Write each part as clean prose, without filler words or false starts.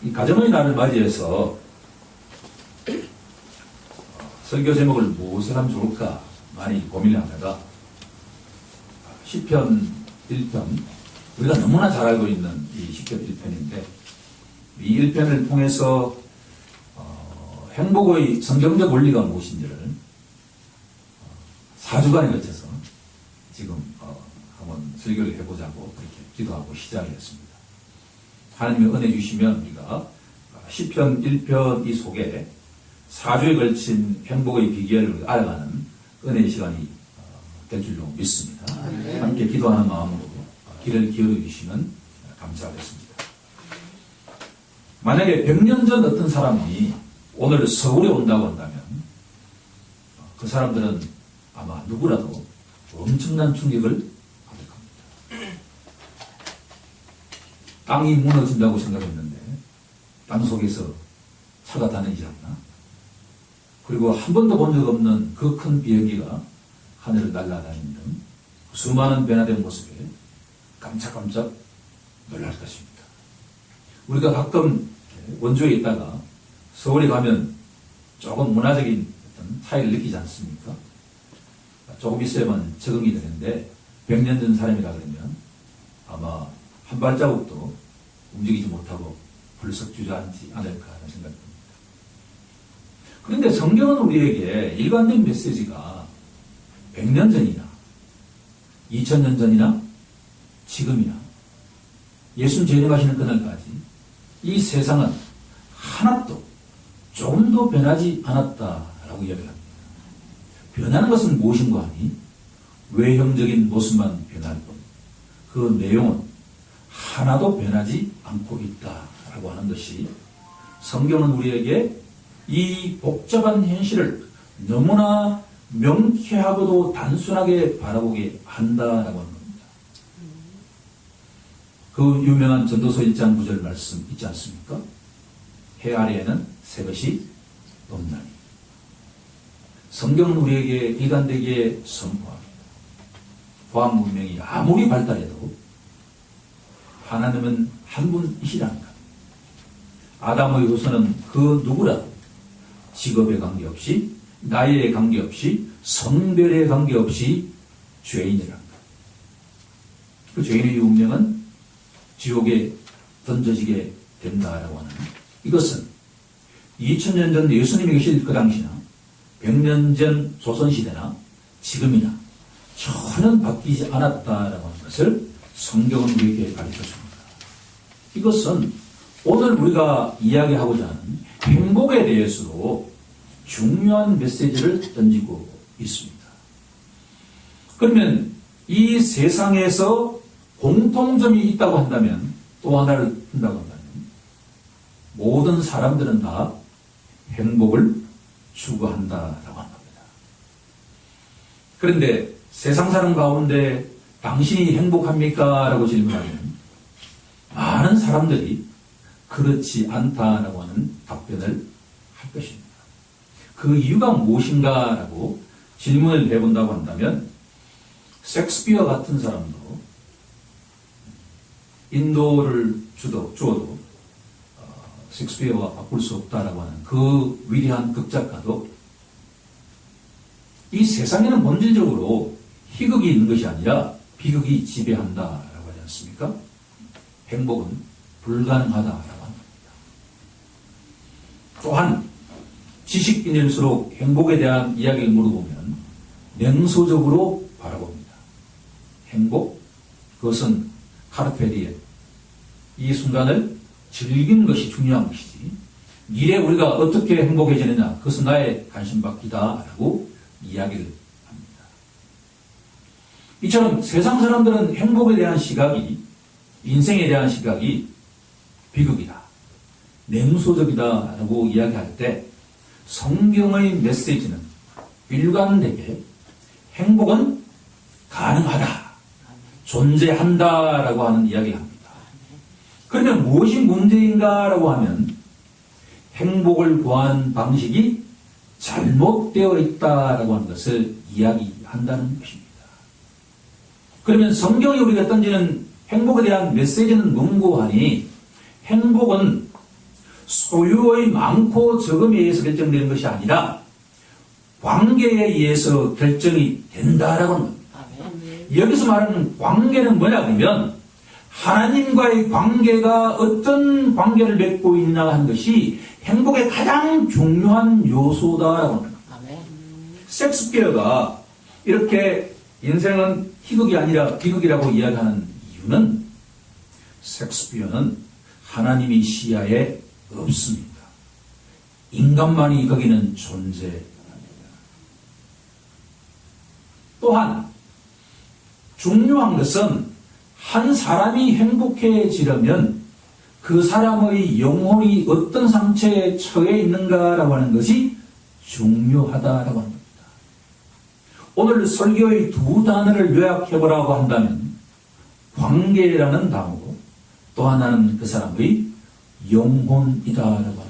이 가정의 날을 맞이해서 설교 제목을 무엇을 하면 좋을까 많이 고민을 하다가 시편 1편, 우리가 너무나 잘 알고 있는 이 시편 1편인데 이 1편을 통해서 행복의 성경적 원리가 무엇인지를 4주간에 걸쳐서 지금 한번 설교를 해보자고 그렇게 기도하고 시작을 했습니다. 하나님의 은혜 주시면 우리가 시편 1편 이 속에 4주에 걸친 행복의 비결을 알아가는 은혜의 시간이 될 줄로 믿습니다. 함께 기도하는 마음으로 길을 기울여 주시면 감사하겠습니다. 만약에 100년 전 어떤 사람이 오늘 서울에 온다고 한다면 그 사람들은 아마 누구라도 엄청난 충격을 받을 겁니다. 땅이 무너진다고 생각했는데 땅 속에서 차가 다니지 않나? 그리고 한 번도 본 적 없는 그 큰 비행기가 하늘을 날아다니는 등 수많은 변화된 모습에 깜짝깜짝 놀랄 것입니다. 우리가 가끔 원주에 있다가 서울에 가면 조금 문화적인 어떤 차이를 느끼지 않습니까? 조금 있어야만 적응이 되는데 100년 전 사람이라 그러면 아마 한 발자국도 움직이지 못하고 불쑥 주저앉지 않을까 하는 생각이 듭니다. 그런데 성경은 우리에게 일관된 메시지가 100년 전이나 2000년 전이나 지금이나 예수님 재림하시는 그날까지 이 세상은 하나도 조금도 변하지 않았다라고 이야기합니다. 변하는 것은 무엇인가 하니 외형적인 모습만 변할 뿐 그 내용은 하나도 변하지 않고 있다라고 하는 것이 성경은 우리에게 이 복잡한 현실을 너무나 명쾌하고도 단순하게 바라보게 한다라고 하는 겁니다. 그 유명한 전도서 1장 9절 말씀 있지 않습니까? 해 아래에는 새것이 높나니. 성경은 우리에게 일관되게 선포합니다. 과학 문명이 아무리 발달해도 하나님은 한 분이시라는 것. 아담의 후손은 그 누구라도 직업에 관계없이 나이에 관계없이 성별에 관계없이 죄인이라는 것. 그 죄인의 운명은 지옥에 던져지게 된다라고 하는 이것은 2000년 전 예수님이 계실 그 당시나 100년 전 조선시대나 지금이나 전혀 바뀌지 않았다라고 하는 것을 성경은 우리에게 가르쳐줍니다. 이것은 오늘 우리가 이야기하고자 하는 행복에 대해서도 중요한 메시지를 던지고 있습니다. 그러면 이 세상에서 공통점이 있다고 한다면 또 하나를 푼다고 한다면 모든 사람들은 다 행복을 추구한다라고 하는 겁니다. 그런데 세상 사람 가운데 당신이 행복합니까? 라고 질문하면 많은 사람들이 그렇지 않다라고 하는 답변을 할 것입니다. 그 이유가 무엇인가? 라고 질문을 해본다고 한다면 셰익스피어 같은 사람도 인도를 주어도 셰익스피어와 바꿀 수 없다라고 하는 그 위대한 극작가도 이 세상에는 본질적으로 희극이 있는 것이 아니라 비극이 지배한다라고 하지 않습니까? 행복은 불가능하다라고 합니다. 또한 지식인일수록 행복에 대한 이야기를 물어보면 냉소적으로 바라봅니다. 행복? 그것은 카르페 디엠. 이 순간을 즐기는 것이 중요한 것이지 미래 우리가 어떻게 행복해지느냐 그것은 나의 관심받기다라고 이야기를 합니다. 이처럼 세상 사람들은 행복에 대한 시각이 인생에 대한 시각이 비극이다, 냉소적이다라고 이야기할 때 성경의 메시지는 일관되게 행복은 가능하다, 존재한다라고 하는 이야기를 합니다. 그러면 무엇이 문제인가라고 하면 행복을 구하는 방식이 잘못되어 있다라고 하는 것을 이야기한다는 것입니다. 그러면 성경이 우리가 던지는 행복에 대한 메시지는 뭔고 하니 행복은 소유의 많고 적음에 의해서 결정되는 것이 아니라 관계에 의해서 결정이 된다라고 하는 겁니다. 여기서 말하는 관계는 뭐냐 그러면 하나님과의 관계가 어떤 관계를 맺고 있나 하는 것이 행복의 가장 중요한 요소다라고 합니다. 섹스피어가 이렇게 인생은 희극이 아니라 비극이라고 이야기하는 이유는 섹스피어는 하나님의 시야에 없습니다. 인간만이 거기는 존재합니다. 또한 중요한 것은 한 사람이 행복해지려면 그 사람의 영혼이 어떤 상태에 처해 있는가라고 하는 것이 중요하다라고 합니다. 오늘 설교의 두 단어를 요약해보라고 한다면 관계라는 단어고 또 하나는 그 사람의 영혼이다라고 합니다.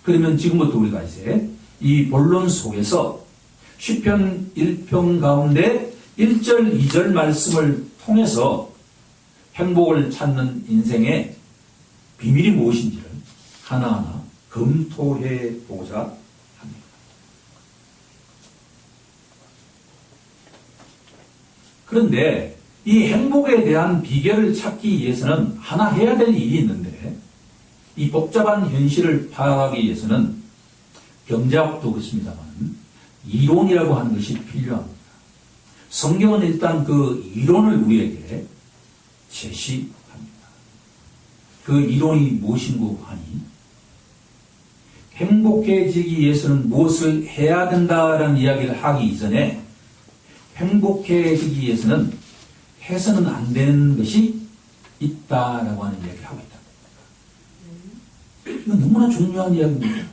그러면 지금부터 우리가 이제 이 본론 속에서 시편 1편 가운데 1절, 2절 말씀을 통해서 행복을 찾는 인생의 비밀이 무엇인지를 하나하나 검토해 보고자 합니다. 그런데 이 행복에 대한 비결을 찾기 위해서는 하나 해야 될 일이 있는데 이 복잡한 현실을 파악하기 위해서는 경제학도 그렇습니다만 이론이라고 하는 것이 필요합니다. 성경은 일단 그 이론을 우리에게 제시합니다. 그 이론이 무엇인고 하니 행복해지기 위해서는 무엇을 해야 된다라는 이야기를 하기 이전에 행복해지기 위해서는 해서는 안 되는 것이 있다라고 하는 이야기를 하고 있다. 이건 너무나 중요한 이야기입니다.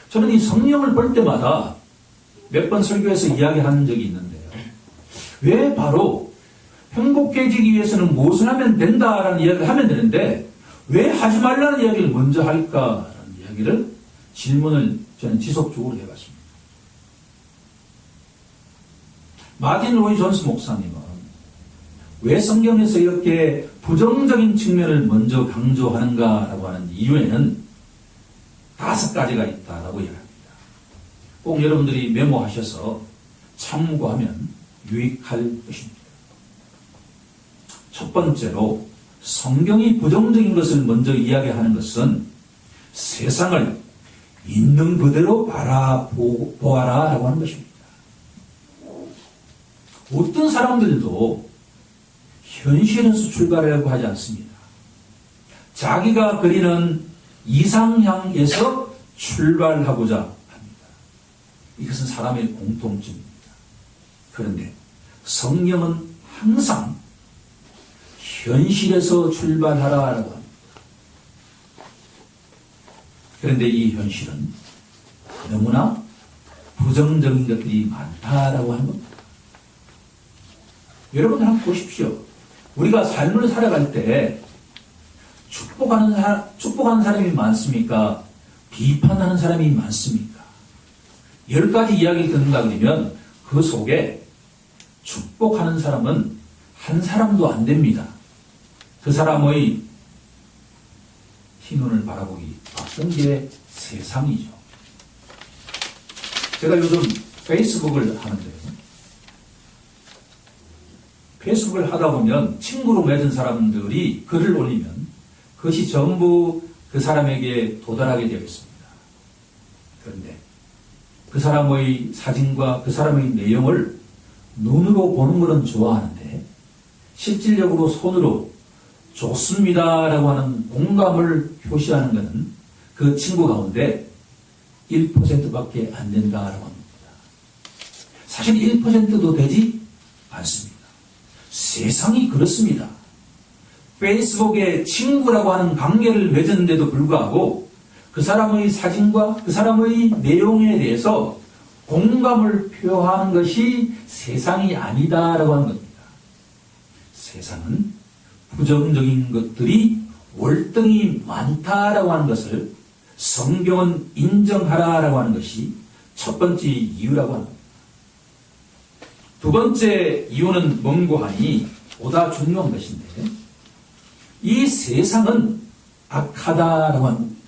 저는 이 성경을 볼 때마다 몇 번 설교에서 이야기한 적이 있는데요. 왜 바로 행복해지기 위해서는 무엇을 하면 된다라는 이야기를 하면 되는데 왜 하지 말라는 이야기를 먼저 할까라는 이야기를 질문을 저는 지속적으로 해봤습니다. 마틴 로이 존스 목사님은 왜 성경에서 이렇게 부정적인 측면을 먼저 강조하는가라고 하는 이유에는 5가지가 있다라고 이야기합니다. 꼭 여러분들이 메모하셔서 참고하면 유익할 것입니다. 첫 번째로 성경이 부정적인 것을 먼저 이야기하는 것은 세상을 있는 그대로 바라보아라 라고 하는 것입니다. 어떤 사람들도 현실에서 출발하려고 하지 않습니다. 자기가 그리는 이상향에서 출발하고자 합니다. 이것은 사람의 공통점입니다. 그런데 성령은 항상 현실에서 출발하라라고 합니다. 그런데 이 현실은 너무나 부정적인 것들이 많다라고 하는 겁니다. 여러분 한번 보십시오. 우리가 삶을 살아갈 때 축복하는 사람이 많습니까? 비판하는 사람이 많습니까? 10가지 이야기를 듣는다 그러면 그 속에 축복하는 사람은 한 사람도 안 됩니다. 그 사람의 흰눈을 바라보기 바쁜 게 세상이죠. 제가 요즘 페이스북을 하는데요. 페이스북을 하다 보면 친구로 맺은 사람들이 글을 올리면 그것이 전부 그 사람에게 도달하게 되어 있습니다. 그런데 그 사람의 사진과 그 사람의 내용을 눈으로 보는 것은 좋아하는데 실질적으로 손으로 좋습니다라고 하는 공감을 표시하는 것은 그 친구 가운데 1%밖에 안 된다라고 합니다. 사실 1%도 되지 않습니다. 세상이 그렇습니다. 페이스북에 친구라고 하는 관계를 맺었는데도 불구하고 그 사람의 사진과 그 사람의 내용에 대해서 공감을 표하는 것이 세상이 아니다라고 하는 겁니다. 세상은 부정적인 것들이 월등히 많다라고 하는 것을 성경은 인정하라라고 하는 것이 첫 번째 이유라고 합니다. 두 번째 이유는 뭔고 하니 보다 중요한 것인데 이 세상은 악하다라고 하는 겁니다.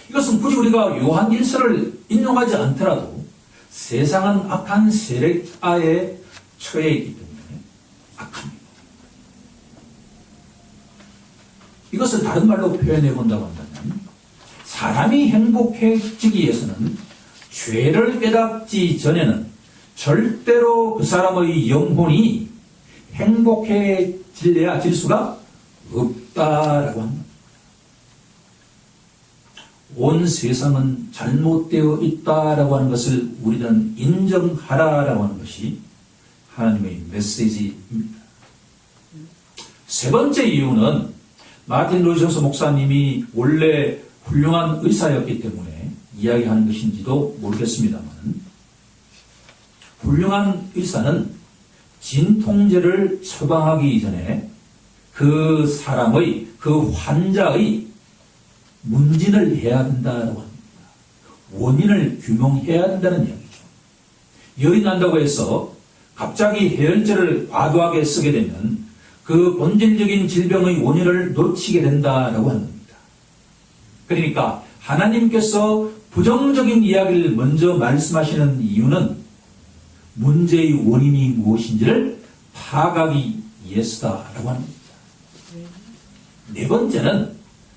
이것은 굳이 우리가 요한 1서를 인용하지 않더라도 세상은 악한 세력하에 처해 있기 때문에 악합니다. 이것을 다른 말로 표현해 본다고 한다면 사람이 행복해지기 위해서는 죄를 깨닫기 전에는 절대로 그 사람의 영혼이 행복해질래야 질 수가 없다라고 합니다. 온 세상은 잘못되어 있다라고 하는 것을 우리는 인정하라라고 하는 것이 하나님의 메시지입니다. 세 번째 이유는 마틴 로이존스 목사님이 원래 훌륭한 의사였기 때문에 이야기하는 것인지도 모르겠습니다만 훌륭한 의사는 진통제를 처방하기 이전에 그 사람의, 그 환자의 문진을 해야 된다고 합니다. 원인을 규명해야 된다는 이야기죠. 열이 난다고 해서 갑자기 해열제를 과도하게 쓰게 되면 그 본질적인 질병의 원인을 놓치게 된다고 하는 겁니다. 그러니까 하나님께서 부정적인 이야기를 먼저 말씀하시는 이유는 문제의 원인이 무엇인지를 파악하기 위해서다라고 합니다. 네 번째는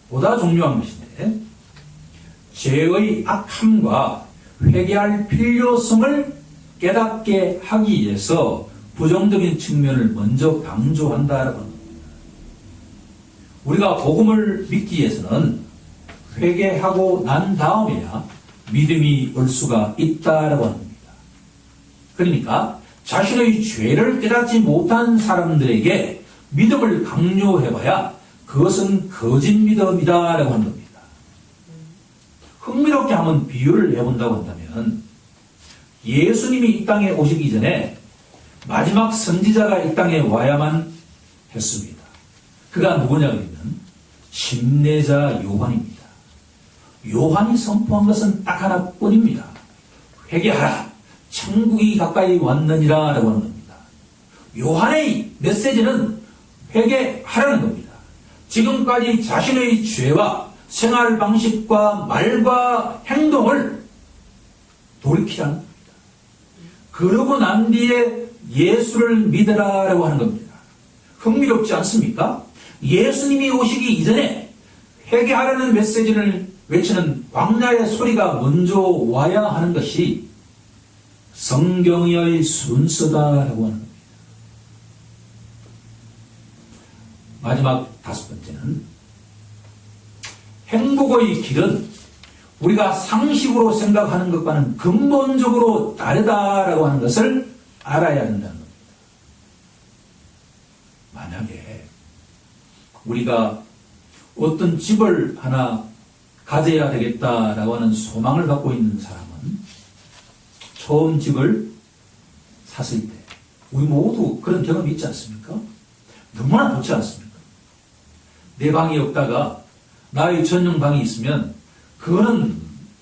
보다 중요한 것인데 죄의 악함과 회개할 필요성을 깨닫게 하기 위해서 부정적인 측면을 먼저 강조한다라고 합니다. 우리가 복음을 믿기 위해서는 회개하고 난 다음에야 믿음이 올 수가 있다라고 합니다. 그러니까 자신의 죄를 깨닫지 못한 사람들에게 믿음을 강요해봐야 그것은 거짓 믿음이다라고 하는 겁니다. 흥미롭게 한번 비유를 해본다고 한다면 예수님이 이 땅에 오시기 전에 마지막 선지자가 이 땅에 와야만 했습니다. 그가 누구냐 그러면 심내자 요한입니다. 요한이 선포한 것은 딱 하나뿐입니다. 회개하라. 천국이 가까이 왔느니라 라고 하는 겁니다. 요한의 메시지는 회개하라는 겁니다. 지금까지 자신의 죄와 생활 방식과 말과 행동을 돌이키라는 겁니다. 그러고 난 뒤에 예수를 믿으라라고 하는 겁니다. 흥미롭지 않습니까? 예수님이 오시기 이전에 회개하라는 메시지를 외치는 광야의 소리가 먼저 와야 하는 것이 성경의 순서다라고 하는 겁니다. 마지막 다섯 번째는 행복의 길은 우리가 상식으로 생각하는 것과는 근본적으로 다르다라고 하는 것을 알아야 한다는 겁니다. 만약에 우리가 어떤 집을 하나 가져야 되겠다라고 하는 소망을 갖고 있는 사람은 처음 집을 샀을 때 우리 모두 그런 경험이 있지 않습니까? 너무나 좋지 않습니까? 내 방이 없다가 나의 전용 방이 있으면 그거는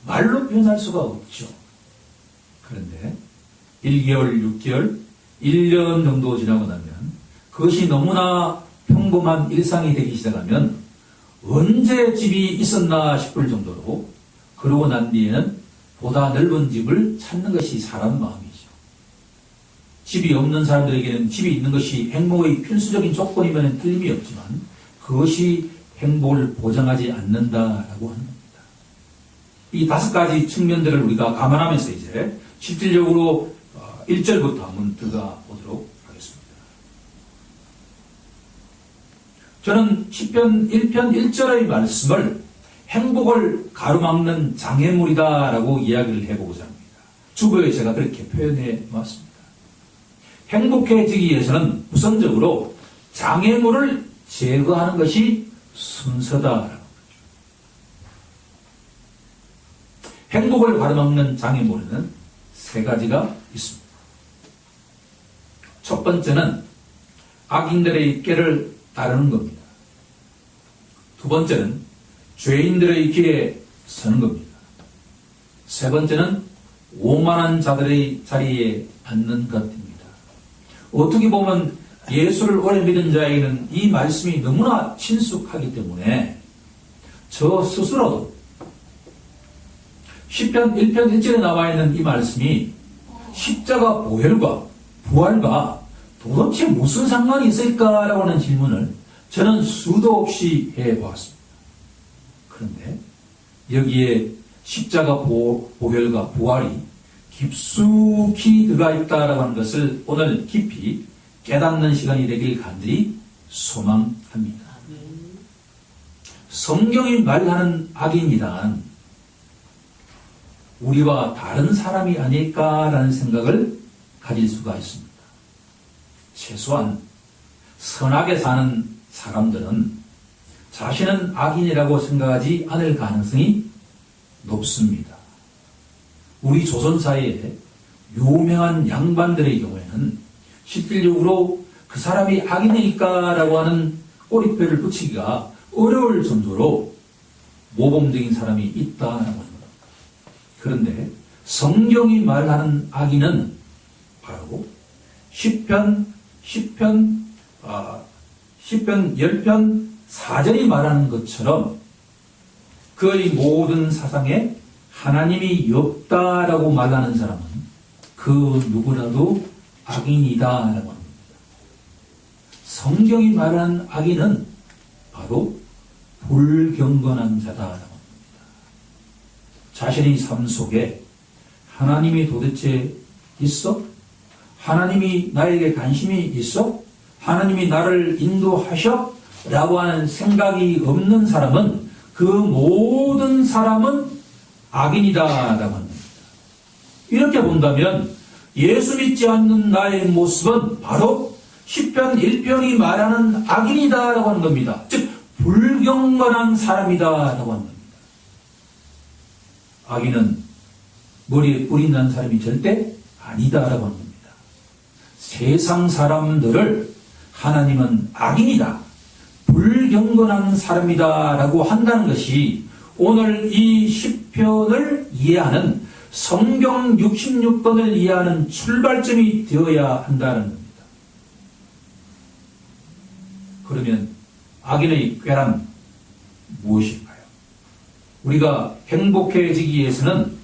말로 표현할 수가 없죠. 그런데 1개월, 6개월, 1년 정도 지나고 나면 그것이 너무나 평범한 일상이 되기 시작하면 언제 집이 있었나 싶을 정도로 그러고 난 뒤에는 보다 넓은 집을 찾는 것이 사람 마음이죠. 집이 없는 사람들에게는 집이 있는 것이 행복의 필수적인 조건이면 틀림이 없지만 그것이 행복을 보장하지 않는다라고 하는 겁니다. 이 다섯 가지 측면들을 우리가 감안하면서 이제 실질적으로 1절부터 한번 들어가 보도록 하겠습니다. 저는 시편 1편 1절의 말씀을 행복을 가로막는 장애물이다라고 이야기를 해보고자 합니다. 주보에 제가 그렇게 표현해 왔습니다. 행복해지기 위해서는 우선적으로 장애물을 제거하는 것이 순서다라고 하죠. 행복을 가로막는 장애물에는 세 가지가 있습니다. 첫 번째는 악인들의 꾀를 따르는 겁니다. 두 번째는 죄인들의 길에 서는 겁니다. 세 번째는 오만한 자들의 자리에 앉는 것입니다. 어떻게 보면 예수를 오래 믿은 자에게는 이 말씀이 너무나 친숙하기 때문에 저 스스로도 시편 1편 1절에 나와 있는 이 말씀이 십자가 보혈과 부활과 도대체 무슨 상관이 있을까라고 하는 질문을 저는 수도 없이 해보았습니다. 그런데 여기에 십자가 보혈과 부활이 깊숙이 들어가 있다라고 하는 것을 오늘 깊이 깨닫는 시간이 되길 간절히 소망합니다. 성경이 말하는 악인이란 우리와 다른 사람이 아닐까라는 생각을 가질 수가 있습니다. 최소한 선하게 사는 사람들은 자신은 악인이라고 생각하지 않을 가능성이 높습니다. 우리 조선사회의 유명한 양반들의 경우에는 실질적으로 그 사람이 악인일까라고 하는 꼬리표를 붙이기가 어려울 정도로 모범적인 사람이 있다는 겁니다. 그런데 성경이 말하는 악인은 바로 시편 10편 4절이 말하는 것처럼 그의 모든 사상에 하나님이 없다라고 말하는 사람은 그 누구라도 악인이다라고 합니다. 성경이 말하는 악인은 바로 불경건한 자다라고 합니다. 자신의 삶 속에 하나님이 도대체 있어? 하나님이 나에게 관심이 있어? 하나님이 나를 인도하셔? 라고 하는 생각이 없는 사람은 그 모든 사람은 악인이다라고 합니다. 이렇게 본다면 예수 믿지 않는 나의 모습은 바로 시편 1편이 말하는 악인이다라고 하는 겁니다. 즉 불경건한 사람이다라고 하는 겁니다. 악인은 머리에 뿔이 난 사람이 절대 아니다라고 하는 겁니다. 세상 사람들을 하나님은 악인이다, 불경건한 사람이다라고 한다는 것이 오늘 이 시편을 이해하는 성경 66권을 이해하는 출발점이 되어야 한다는 겁니다. 그러면 악인의 꾀란 무엇일까요? 우리가 행복해지기 위해서는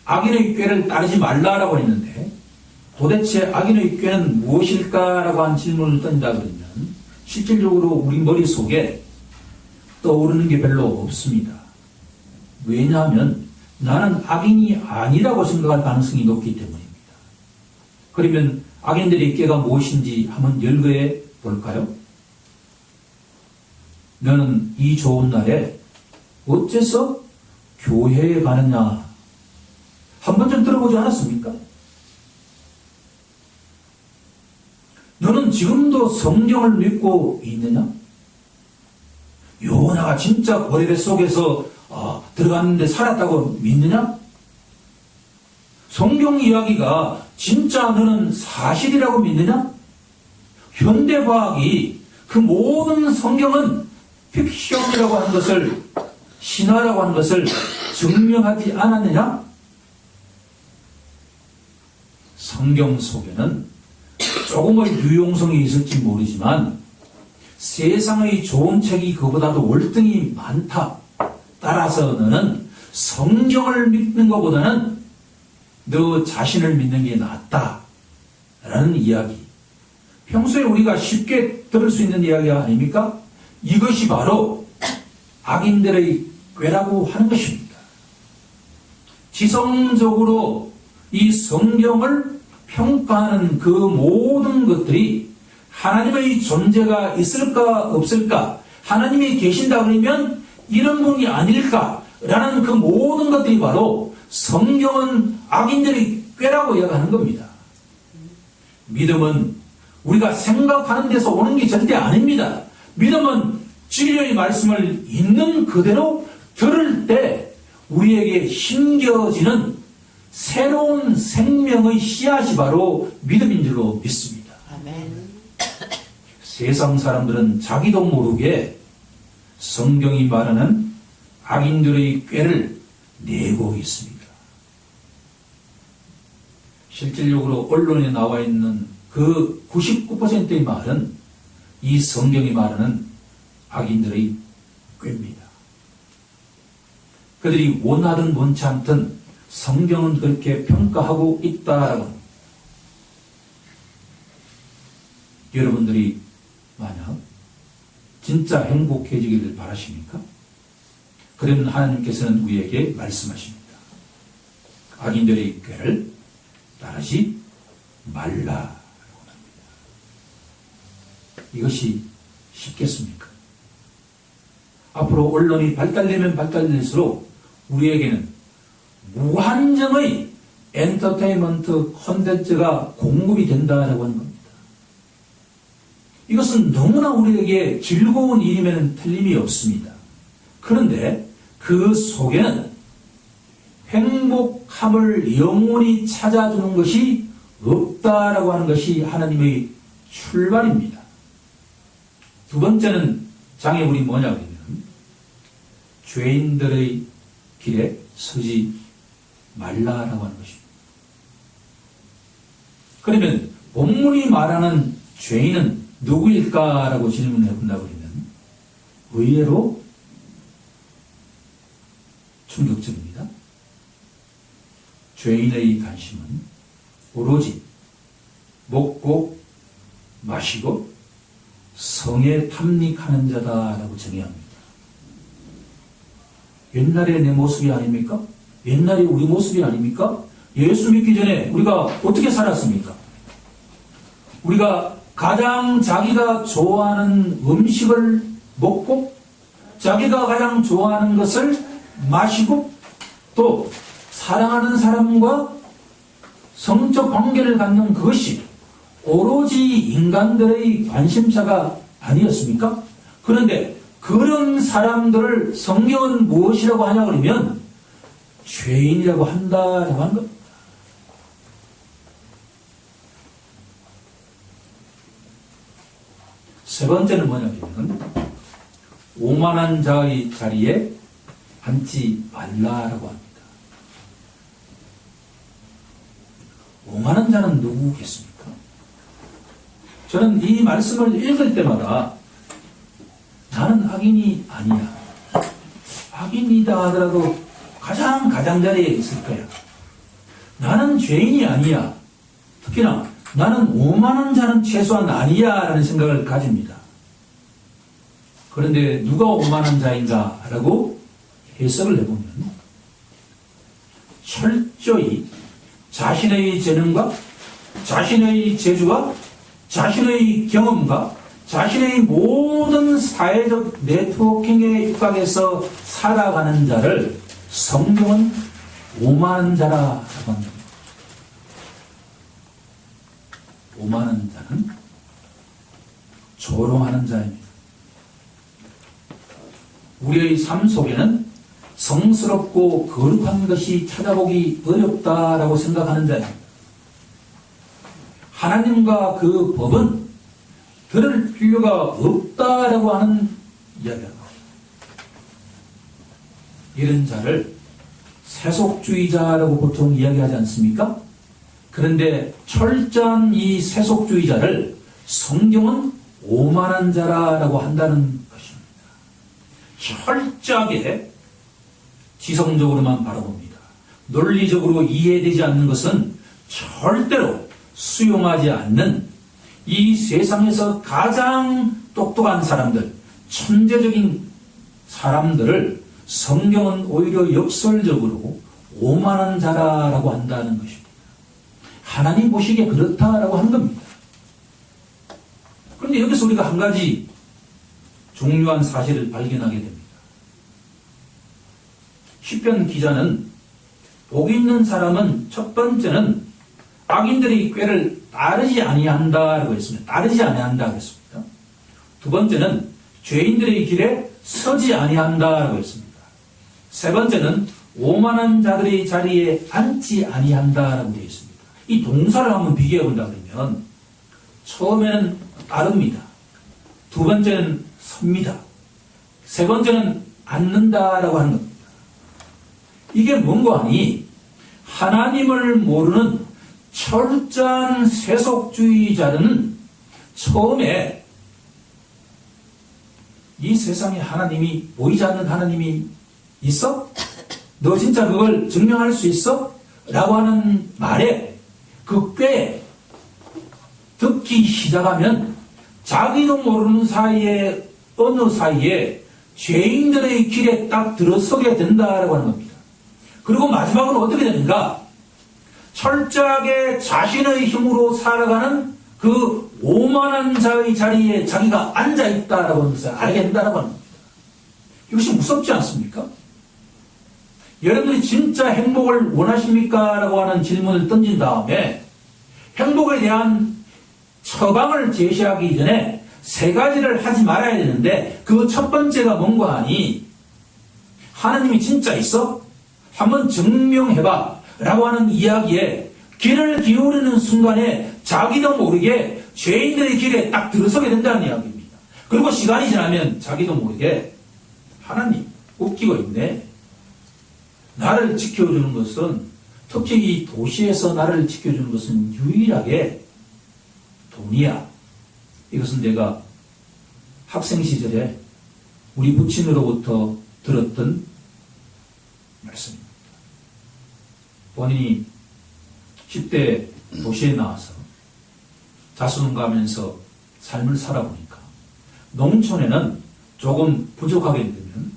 악인의 꾀를 따르지 말라라고 했는데 도대체 악인의 꾀는 무엇일까라고 한 질문을 던진다 그러면 실질적으로 우리 머릿속에 떠오르는 게 별로 없습니다. 왜냐하면 나는 악인이 아니라고 생각할 가능성이 높기 때문입니다. 그러면 악인들의 꾀가 무엇인지 한번 열거해 볼까요? 너는 이 좋은 날에 어째서 교회에 가느냐? 한 번쯤 들어보지 않았습니까? 너는 지금도 성경을 믿고 있느냐? 요나가 진짜 고래배 속에서 들어갔는데 살았다고 믿느냐? 성경 이야기가 진짜 너는 사실이라고 믿느냐? 현대과학이 그 모든 성경은 픽션이라고 하는 것을, 신화라고 하는 것을 증명하지 않았느냐? 성경 속에는 조금의 유용성이 있을지 모르지만 세상의 좋은 책이 그보다도 월등히 많다. 따라서 너는 성경을 믿는 것보다는 너 자신을 믿는 게 낫다. 라는 이야기. 평소에 우리가 쉽게 들을 수 있는 이야기 아닙니까? 이것이 바로 악인들의 꾀라고 하는 것입니다. 지성적으로 이 성경을 평가하는 그 모든 것들이 하나님의 존재가 있을까 없을까, 하나님이 계신다 그러면 이런 분이 아닐까라는 그 모든 것들이 바로 성경은 악인들의 꾀라고 이야기하는 겁니다. 믿음은 우리가 생각하는 데서 오는 게 절대 아닙니다. 믿음은 진리의 말씀을 있는 그대로 들을 때 우리에게 심겨지는 새로운 생명의 씨앗이 바로 믿음인 줄로 믿습니다. 아멘. 세상 사람들은 자기도 모르게 성경이 말하는 악인들의 꾀를 내고 있습니다. 실질적으로 언론에 나와 있는 그 99%의 말은 이 성경이 말하는 악인들의 꾀입니다. 그들이 원하든 원치 않든 성경은 그렇게 평가하고 있다라고 합니다. 여러분들이 만약 진짜 행복해지기를 바라십니까? 그러면 하나님께서는 우리에게 말씀하십니다. 악인들의 꾀를 따르지 말라라고 합니다. 이것이 쉽겠습니까? 앞으로 언론이 발달되면 발달될수록 우리에게는 무한정의 엔터테인먼트 콘텐츠가 공급이 된다라고 하는 겁니다. 이것은 너무나 우리에게 즐거운 일이면 틀림이 없습니다. 그런데 그 속에는 행복함을 영원히 찾아주는 것이 없다라고 하는 것이 하나님의 출발입니다. 두 번째는 장애물이 뭐냐 그러면 죄인들의 길에 서지 말라라고 하는 것입니다. 그러면 본문이 말하는 죄인은 누구일까라고 질문해 본다고 그러면 의외로 충격적입니다. 죄인의 관심은 오로지 먹고 마시고 성에 탐닉하는 자다라고 정의합니다. 옛날의 내 모습이 아닙니까? 옛날의 우리 모습이 아닙니까? 예수 믿기 전에 우리가 어떻게 살았습니까? 우리가 가장 자기가 좋아하는 음식을 먹고 자기가 가장 좋아하는 것을 마시고 또 사랑하는 사람과 성적 관계를 갖는 그것이 오로지 인간들의 관심사가 아니었습니까? 그런데 그런 사람들을 성경은 무엇이라고 하냐 그러면 죄인이라고 한다라고 하는 겁니다. 세 번째는 뭐냐면 오만한 자의 자리에 앉지 말라라고 합니다. 오만한 자는 누구겠습니까? 저는 이 말씀을 읽을 때마다 나는 악인이 아니야. 악인이다 하더라도 가장자리에 있을 거야. 나는 죄인이 아니야. 특히나 나는 오만한 자는 최소한 아니야 라는 생각을 가집니다. 그런데 누가 오만한 자인가 라고 해석을 해보면 철저히 자신의 재능과 자신의 재주와 자신의 경험과 자신의 모든 사회적 네트워킹에 입각해서 살아가는 자를 성경은 오만한 자라고 합니다. 오만한 자는 조롱하는 자입니다. 우리의 삶 속에는 성스럽고 거룩한 것이 찾아보기 어렵다라고 생각하는 자입니다. 하나님과 그 법은 들을 필요가 없다라고 하는 이야기입니다. 이런 자를 세속주의자라고 보통 이야기하지 않습니까? 그런데 철저한 이 세속주의자를 성경은 오만한 자라고 한다는 것입니다. 철저하게 지성적으로만 바라봅니다. 논리적으로 이해되지 않는 것은 절대로 수용하지 않는 이 세상에서 가장 똑똑한 사람들, 천재적인 사람들을 성경은 오히려 역설적으로 오만한 자라고 한다는 것입니다. 하나님 보시기에 그렇다라고 한 겁니다. 그런데 여기서 우리가 한 가지 중요한 사실을 발견하게 됩니다. 시편 기자는 복 있는 사람은 첫 번째는 악인들의 꾀를 따르지 아니한다라고 했습니다. 따르지 아니한다고 했습니다. 두 번째는 죄인들의 길에 서지 아니한다라고 했습니다. 세 번째는 오만한 자들의 자리에 앉지 아니한다라고 되어 있습니다. 이 동사를 한번 비교해 본다 그러면 처음에는 따릅니다. 두 번째는 섭니다. 세 번째는 앉는다라고 하는 겁니다. 이게 뭔가 하니 하나님을 모르는 철저한 세속주의자는 처음에 이 세상에 하나님이 보이지 않는 하나님이 있어? 너 진짜 그걸 증명할 수 있어? 라고 하는 말에 그 꽤 듣기 시작하면 자기도 모르는 사이에 어느 사이에 죄인들의 길에 딱 들어서게 된다라고 하는 겁니다. 그리고 마지막으로 어떻게 되는가? 철저하게 자신의 힘으로 살아가는 그 오만한 자의 자리에 자기가 앉아있다라고 하는 것을 알게 된다라고 하는 겁니다. 이것이 무섭지 않습니까? 여러분들이 진짜 행복을 원하십니까? 라고 하는 질문을 던진 다음에 행복에 대한 처방을 제시하기 전에 세 가지를 하지 말아야 되는데 그 첫 번째가 뭔가 하니 하나님이 진짜 있어? 한번 증명해봐 라고 하는 이야기에 귀를 기울이는 순간에 자기도 모르게 죄인들의 길에 딱 들어서게 된다는 이야기입니다. 그리고 시간이 지나면 자기도 모르게 하나님 웃기고 있네. 나를 지켜주는 것은 특히 이 도시에서 나를 지켜주는 것은 유일하게 돈이야. 이것은 내가 학생 시절에 우리 부친으로부터 들었던 말씀입니다. 본인이 10대 도시에 나와서 자수농가하면서 삶을 살아보니까 농촌에는 조금 부족하게 되면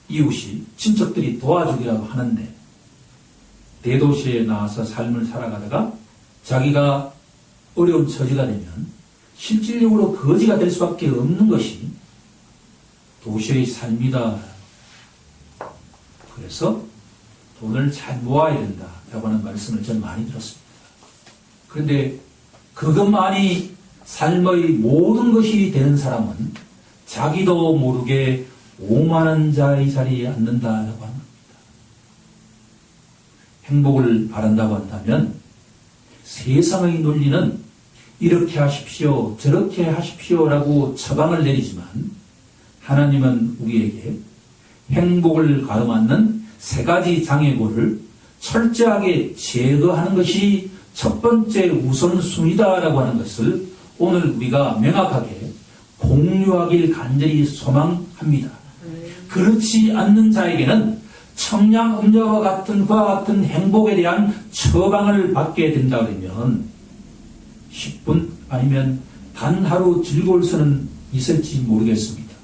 이웃이 친척들이 도와주기라고 하는데 대도시에 나와서 삶을 살아가다가 자기가 어려운 처지가 되면 실질적으로 거지가 될 수밖에 없는 것이 도시의 삶이다. 그래서 돈을 잘 모아야 된다라고 하는 말씀을 저는 많이 들었습니다. 그런데 그것만이 삶의 모든 것이 되는 사람은 자기도 모르게 오만한 자의 자리에 앉는다라고 하는 겁니다. 행복을 바란다고 한다면 세상의 논리는 이렇게 하십시오, 저렇게 하십시오라고 처방을 내리지만 하나님은 우리에게 행복을 가로막는 세 가지 장애물을 철저하게 제거하는 것이 첫 번째 우선순위다라고 하는 것을 오늘 우리가 명확하게 공유하길 간절히 소망합니다. 그렇지 않는 자에게는 청량음료와 같은 그와 같은 행복에 대한 처방을 받게 된다 그러면 10분 아니면 단 하루 즐거울 수는 있을지 모르겠습니다.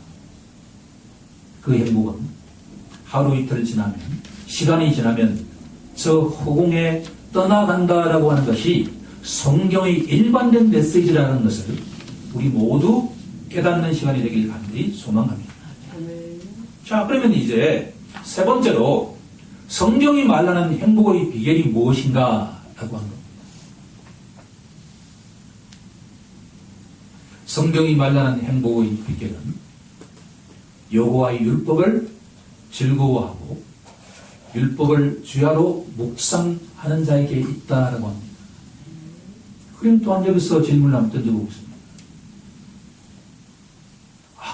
그 행복은 하루 이틀 지나면 시간이 지나면 저 허공에 떠나간다라고 하는 것이 성경의 일관된 메시지라는 것을 우리 모두 깨닫는 시간이 되길 간절히 소망합니다. 자, 그러면 이제 세 번째로 성경이 말하는 행복의 비결이 무엇인가 라고 하는 겁니다. 성경이 말하는 행복의 비결은 여호와의 율법을 즐거워하고 율법을 주야로 묵상하는 자에게 있다라고 합니다. 그럼 또한 여기서 질문을 한번 던져보겠습니다.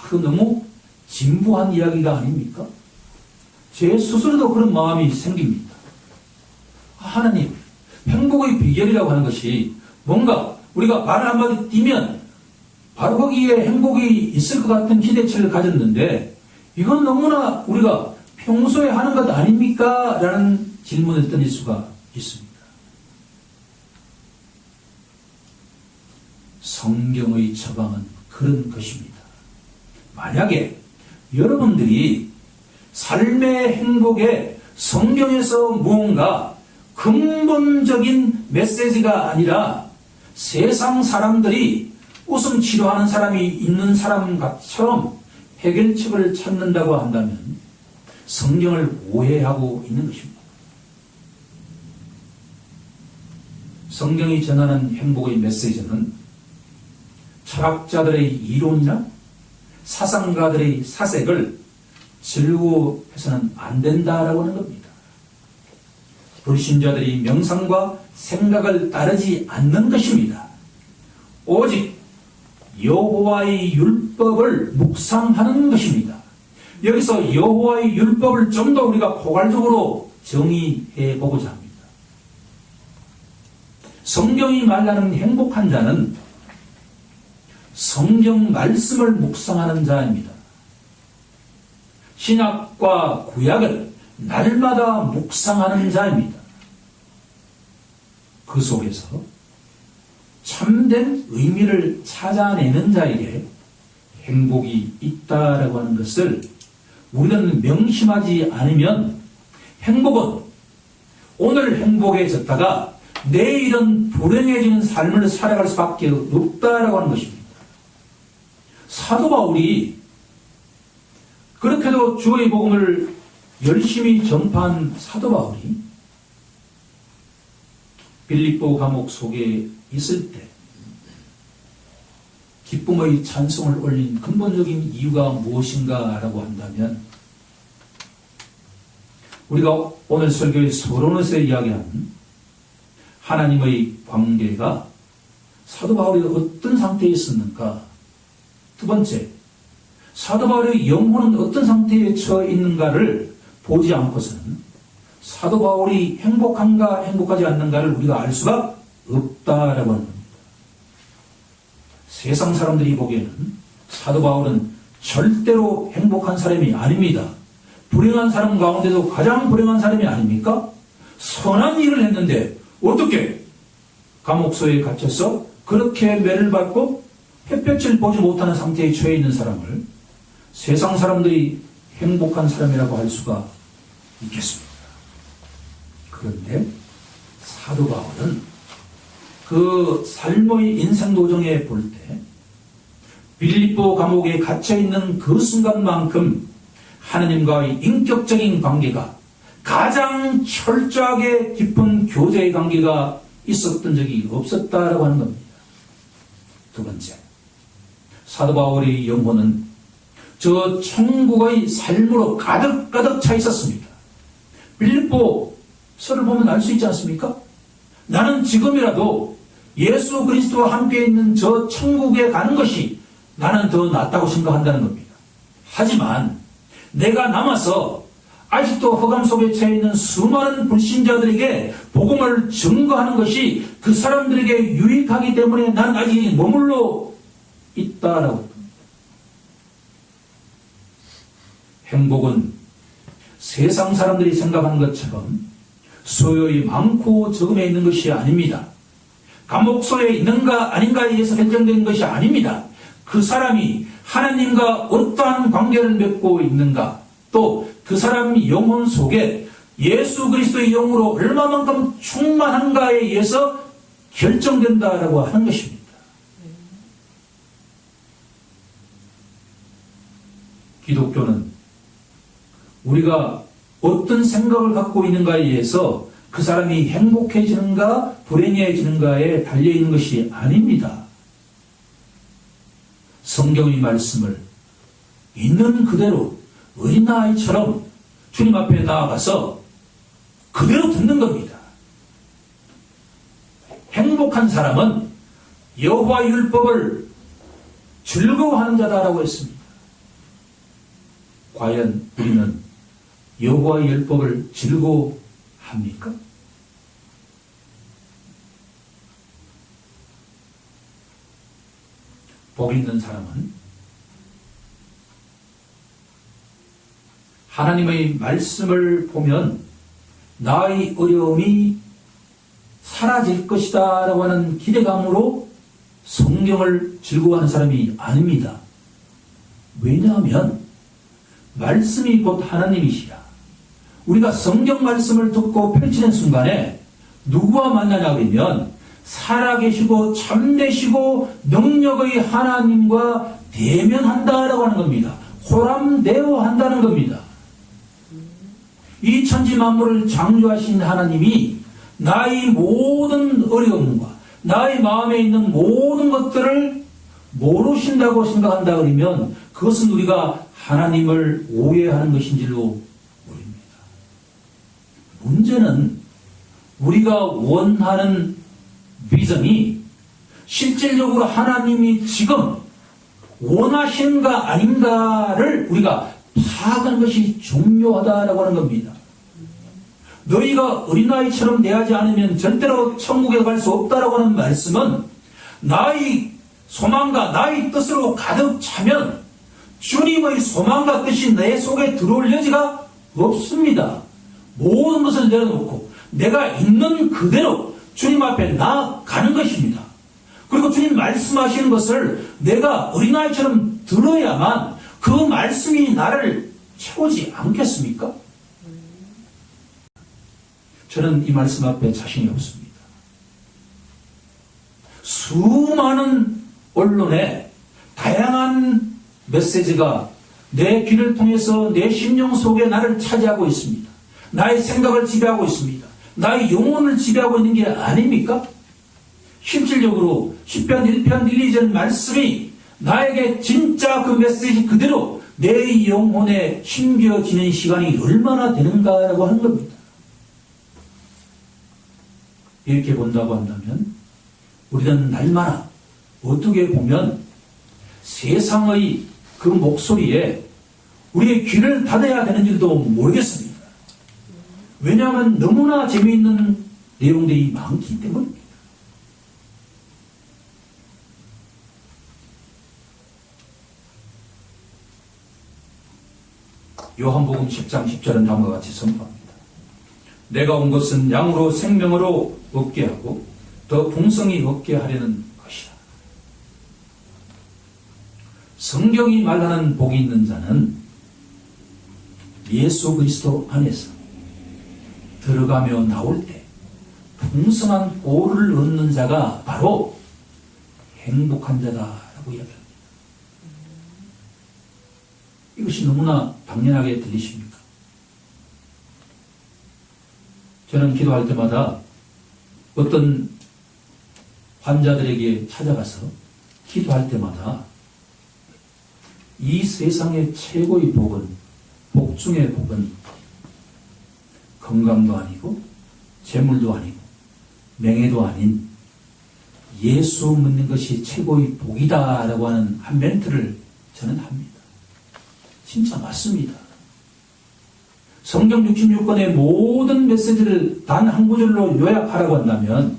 그거 너무 진부한 이야기가 아닙니까? 제 스스로도 그런 마음이 생깁니다. 하나님, 행복의 비결이라고 하는 것이 뭔가 우리가 말 한마디 띄면 바로 거기에 행복이 있을 것 같은 기대치를 가졌는데 이건 너무나 우리가 평소에 하는 것 아닙니까? 라는 질문을 던질 수가 있습니다. 성경의 처방은 그런 것입니다. 만약에 여러분들이 삶의 행복에 성경에서 무언가 근본적인 메시지가 아니라 세상 사람들이 웃음 치료하는 사람이 있는 사람처럼 해결책을 찾는다고 한다면 성경을 오해하고 있는 것입니다. 성경이 전하는 행복의 메시지는 철학자들의 이론이나 사상가들의 사색을 즐거워해서는 안 된다라고 하는 겁니다. 불신자들이 명상과 생각을 따르지 않는 것입니다. 오직 여호와의 율법을 묵상하는 것입니다. 여기서 여호와의 율법을 좀 더 우리가 포괄적으로 정의해 보고자 합니다. 성경이 말하는 행복한 자는 성경 말씀을 묵상하는 자입니다. 신약과 구약을 날마다 묵상하는 자입니다. 그 속에서 참된 의미를 찾아내는 자에게 행복이 있다라고 하는 것을 우리는 명심하지 않으면 행복은 오늘 행복해졌다가 내일은 불행해지는 삶을 살아갈 수밖에 없다라고 하는 것입니다. 사도 바울이 그렇게도 주의 복음을 열심히 전파한 사도 바울이 빌립보 감옥 속에 있을 때 기쁨의 찬송을 올린 근본적인 이유가 무엇인가라고 한다면 우리가 오늘 설교의 서론에서 이야기하는 하나님의 관계가 사도 바울이 어떤 상태에 있었는가? 두 번째, 사도 바울의 영혼은 어떤 상태에 처해 있는가를 보지 않고서는 사도 바울이 행복한가 행복하지 않는가를 우리가 알 수가 없다라고 하는 겁니다. 세상 사람들이 보기에는 사도 바울은 절대로 행복한 사람이 아닙니다. 불행한 사람 가운데도 가장 불행한 사람이 아닙니까? 선한 일을 했는데 어떻게 감옥소에 갇혀서 그렇게 매를 받고 햇볕을 보지 못하는 상태에 처해 있는 사람을 세상 사람들이 행복한 사람이라고 할 수가 있겠습니까? 그런데 사도 바울은 그 삶의 인생 도정에 볼 때 빌립보 감옥에 갇혀있는 그 순간만큼 하나님과의 인격적인 관계가 가장 철저하게 깊은 교제의 관계가 있었던 적이 없었다라고 하는 겁니다. 두 번째, 사도 바울의 영혼은 저 천국의 삶으로 가득가득 차 있었습니다. 빌립보서를 보면 알 수 있지 않습니까? 나는 지금이라도 예수 그리스도와 함께 있는 저 천국에 가는 것이 나는 더 낫다고 생각한다는 겁니다. 하지만 내가 남아서 아직도 흑암 속에 처해 있는 수많은 불신자들에게 복음을 증거하는 것이 그 사람들에게 유익하기 때문에 난 아직 머물러 있다라고 합니다. 행복은 세상 사람들이 생각하는 것처럼 소요이 많고 적음에 있는 것이 아닙니다. 감옥소에 있는가 아닌가에 의해서 결정된 것이 아닙니다. 그 사람이 하나님과 어떠한 관계를 맺고 있는가, 또 그 사람이 영혼 속에 예수 그리스도의 영으로 얼마만큼 충만한가에 의해서 결정된다라고 하는 것입니다. 기독교는 우리가 어떤 생각을 갖고 있는가에 의해서 그 사람이 행복해지는가 불행해지는가에 달려있는 것이 아닙니다. 성경의 말씀을 있는 그대로 어린아이처럼 주님 앞에 나아가서 그대로 듣는 겁니다. 행복한 사람은 여호와 율법을 즐거워하는 자다라고 했습니다. 과연 우리는 여호와의 율법을 즐거워합니까? 복 있는 사람은 하나님의 말씀을 보면 나의 어려움이 사라질 것이다 라고 하는 기대감으로 성경을 즐거워하는 사람이 아닙니다. 왜냐하면 말씀이 곧 하나님이시라. 우리가 성경 말씀을 듣고 펼치는 순간에 누구와 만나냐 그러면 살아계시고 참되시고 능력의 하나님과 대면한다라고 하는 겁니다. 호람대오 한다는 겁니다. 이 천지 만물을 창조하신 하나님이 나의 모든 어려움과 나의 마음에 있는 모든 것들을 모르신다고 생각한다 그러면 그것은 우리가 하나님을 오해하는 것인 줄로 모릅니다. 문제는 우리가 원하는 비전이 실질적으로 하나님이 지금 원하시는가 아닌가를 우리가 파악하는 것이 중요하다라고 하는 겁니다. 너희가 어린아이처럼 대하지 않으면 절대로 천국에 갈 수 없다라고 하는 말씀은 나의 소망과 나의 뜻으로 가득 차면 주님의 소망과 뜻이 내 속에 들어올 여지가 없습니다. 모든 것을 내려놓고 내가 있는 그대로 주님 앞에 나아가는 것입니다. 그리고 주님 말씀하시는 것을 내가 어린아이처럼 들어야만 그 말씀이 나를 채우지 않겠습니까? 저는 이 말씀 앞에 자신이 없습니다. 수많은 언론에 다양한 메시지가 내 귀를 통해서 내 심령 속에 나를 차지하고 있습니다. 나의 생각을 지배하고 있습니다. 나의 영혼을 지배하고 있는 게 아닙니까? 실질적으로 10편 1편 1, 2절 말씀이 나에게 진짜 그 메시지 그대로 내 영혼에 심겨지는 시간이 얼마나 되는가라고 하는 겁니다. 이렇게 본다고 한다면 우리는 날마다 어떻게 보면 세상의 그 목소리에 우리의 귀를 닫아야 되는지도 모르겠습니다. 왜냐하면 너무나 재미있는 내용들이 많기 때문입니다. 요한복음 10장 10절은 다음과 같이 선포합니다. 내가 온 것은 양으로 생명으로 얻게 하고 더 풍성히 얻게 하려는 것이다. 성경이 말하는 복이 있는 자는 예수 그리스도 안에서 들어가며 나올 때 풍성한 꼴을 얻는 자가 바로 행복한 자다라고 이야기합니다. 이것이 너무나 당연하게 들리십니까? 저는 기도할 때마다 어떤 환자들에게 찾아가서 기도할 때마다 이 세상의 최고의 복은, 복 중의 복은 건강도 아니고 재물도 아니고 명예도 아닌 예수 믿는 것이 최고의 복이다라고 하는 한 멘트를 저는 합니다. 진짜 맞습니다. 성경 66권의 모든 메시지를 단 한 구절로 요약하라고 한다면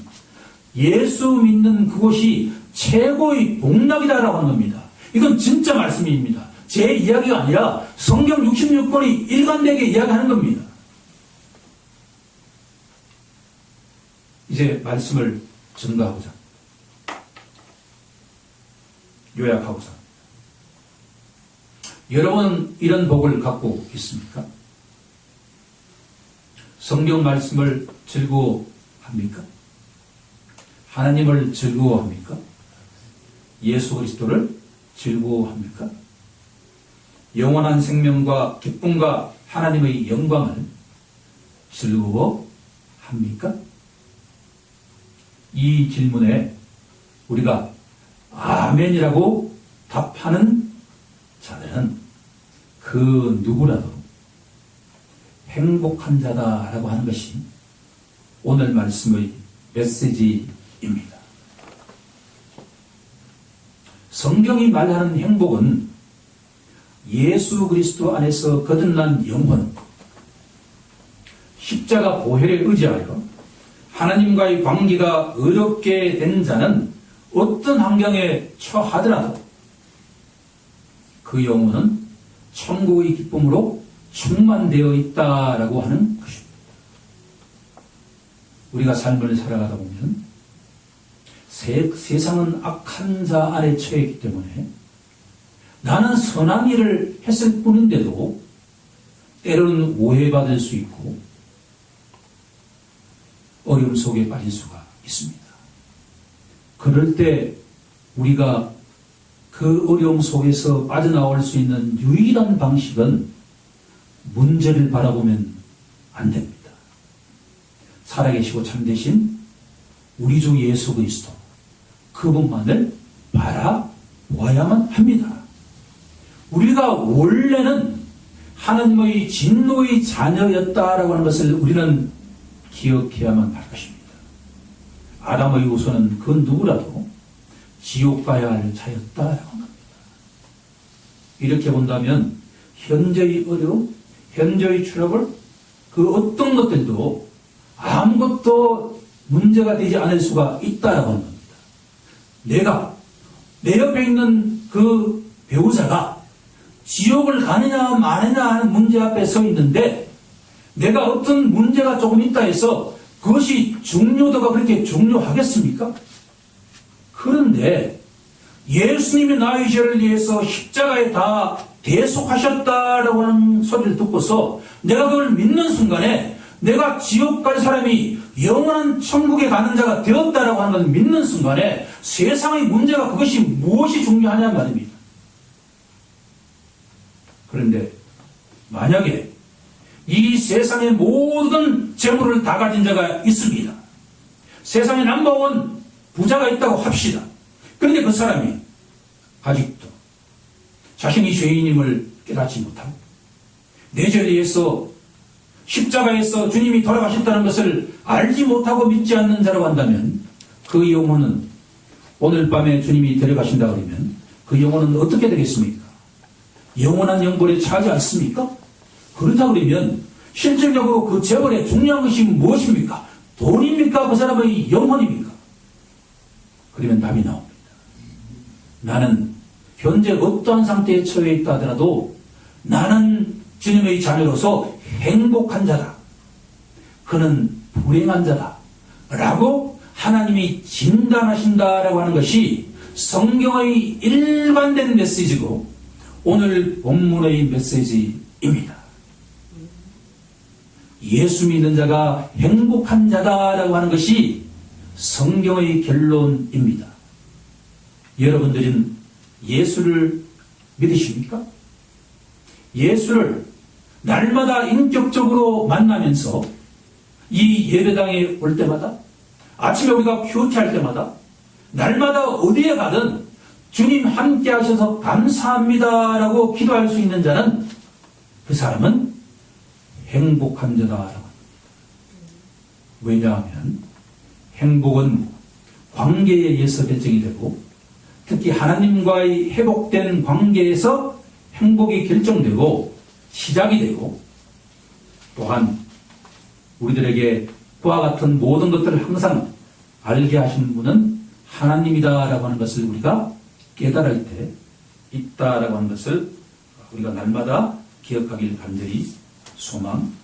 예수 믿는 그것이 최고의 복락이다라고 하는 겁니다. 이건 진짜 말씀입니다. 제 이야기가 아니라 성경 66권이 일관되게 이야기하는 겁니다. 이제 말씀을 증거하고자 요약하고자 여러분 이런 복을 갖고 있습니까? 성경 말씀을 즐거워합니까? 하나님을 즐거워합니까? 예수 그리스도를 즐거워합니까? 영원한 생명과 기쁨과 하나님의 영광을 즐거워합니까? 이 질문에 우리가 아멘이라고 답하는 자들은 그 누구라도 행복한 자다라고 하는 것이 오늘 말씀의 메시지입니다. 성경이 말하는 행복은 예수 그리스도 안에서 거듭난 영혼, 십자가 보혈에 의지하여 하나님과의 관계가 어렵게 된 자는 어떤 환경에 처하더라도 그 영혼은 천국의 기쁨으로 충만되어 있다라고 하는 것입니다. 우리가 삶을 살아가다 보면 세상은 악한 자 아래 처해 있기 때문에 나는 선한 일을 했을 뿐인데도 때로는 오해받을 수 있고 어려움 속에 빠질 수가 있습니다. 그럴 때 우리가 그 어려움 속에서 빠져나올 수 있는 유일한 방식은 문제를 바라보면 안 됩니다. 살아계시고 참되신 우리 주 예수 그리스도 그분만을 바라보아야만 합니다. 우리가 원래는 하나님의 진노의 자녀였다라고 하는 것을 우리는 기억해야만 할 것입니다. 아담의 후손은 그 누구라도 지옥 가야 할 자였다라고 합니다. 이렇게 본다면 현재의 어려움, 현재의 트러블, 그 어떤 것들도 아무것도 문제가 되지 않을 수가 있다라고 하는 겁니다. 내가 내 옆에 있는 그 배우자가 지옥을 가느냐 마느냐 하는 문제 앞에 서 있는데 내가 어떤 문제가 조금 있다 해서 그것이 중요도가 그렇게 중요하겠습니까? 그런데 예수님이 나의 죄를 위해서 십자가에 다 대속하셨다라고 하는 소리를 듣고서 내가 그걸 믿는 순간에 내가 지옥 갈 사람이 영원한 천국에 가는 자가 되었다라고 하는 걸 믿는 순간에 세상의 문제가 그것이 무엇이 중요하냐 말입니다. 그런데 만약에 이 세상의 모든 재물을 다 가진 자가 있습니다. 세상에 넘버원 부자가 있다고 합시다. 그런데 그 사람이 아직도 자신이 죄인임을 깨닫지 못하고 내 죄를 위해서 십자가에서 주님이 돌아가셨다는 것을 알지 못하고 믿지 않는 자라고 한다면 그 영혼은 오늘 밤에 주님이 데려가신다 그러면 그 영혼은 어떻게 되겠습니까? 영원한 영벌에 차지 않습니까? 그렇다 그러면 실질적으로 그 재벌의 중요한 것이 무엇입니까? 돈입니까? 그 사람의 영혼입니까? 그러면 답이 나옵니다. 나는 현재 어떠한 상태에 처해 있다 하더라도 나는 주님의 자녀로서 행복한 자다. 그는 불행한 자다. 라고 하나님이 진단하신다라고 하는 것이 성경의 일관된 메시지고 오늘 본문의 메시지입니다. 예수 믿는 자가 행복한 자다라고 하는 것이 성경의 결론입니다. 여러분들은 예수를 믿으십니까? 예수를 날마다 인격적으로 만나면서 이 예배당에 올 때마다 아침에 우리가 큐티할 때마다 날마다 어디에 가든 주님 함께 하셔서 감사합니다라고 기도할 수 있는 자는 그 사람은 행복한 자다라고 합니다. 왜냐하면 행복은 관계에 의해서 결정이 되고 특히 하나님과의 회복된 관계에서 행복이 결정되고 시작이 되고 또한 우리들에게 그와 같은 모든 것들을 항상 알게 하신 분은 하나님이다라고 하는 것을 우리가 깨달을 때 있다라고 하는 것을 우리가 날마다 기억하길 간절히 소망합니다.